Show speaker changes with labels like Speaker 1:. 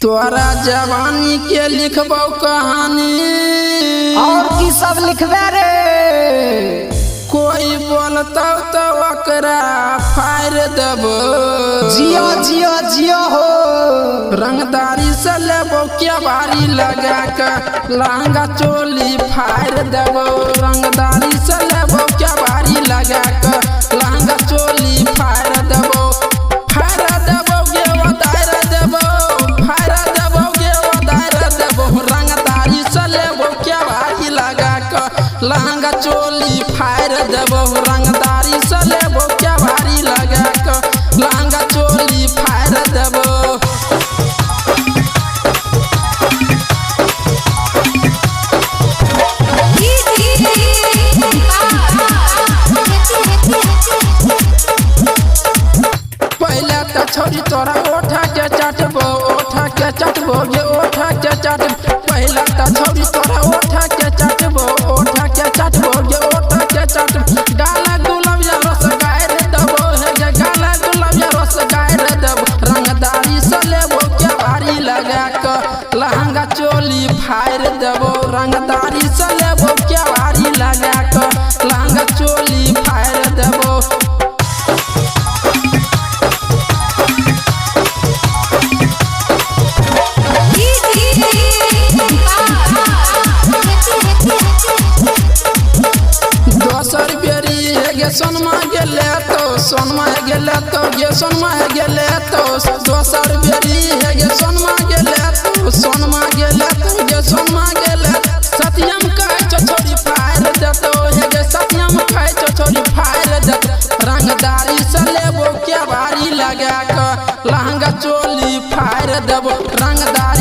Speaker 1: तोरा जवानी के लिखबो कहानी
Speaker 2: और की सब लिखबे रे।
Speaker 1: कोई बोलता तो ओकरा फायर देबो।
Speaker 2: जियो जियो जियो हो
Speaker 1: रंगदारी से लेबो क्या बारी लगा के लहंगा चोली फायर देबो। रंगदारी से लेबो क्या बारी लगा के लहंगा चोली फायर देबो। फायर देबो गे वदायर देबो। फायर देबो गे वदायर देबो। रंगदारी से लेबो क्या बारी लगा के लहंगा चोली फायर देबो। रंगदारी से लेबो क्या बारी लगा के लहंगा चोली फायर देबो। पहले तो छोरी तोरा ओठा के चाटबो। ओठा के चाटबो गे ओठा के चाटबो। पहले तो छोरी तोरा ओठा के चाटबो। ओठा के चाटबो गे ओठा के चाटबो। गाला गुलाब या रस गायर देबो। हे गे गाला गुलाब या रस गायर देबो। रंगदारी से लेबो क्या बारी लगा के लहंगा चोली फायर देबो। रंगदारी से लेबो क्या बारी लगा के लहंगा चोली फायर देबो। दोसर बेरी है गे सोनमा गेले तो सोनमा गेले तो गे सोनमा गेले तो दोसर बेरी है गे सोनमा गेले तो सोनमा गेले तो गे सोनमा गेले। सत्यम कहे छोरी फायर देतो। हे गे सत्यम कहे छोरी फायर देतो। रंगदारी से लेबो क्या बारी लगा के लहंगा चोली फायर देबो। रंगदारी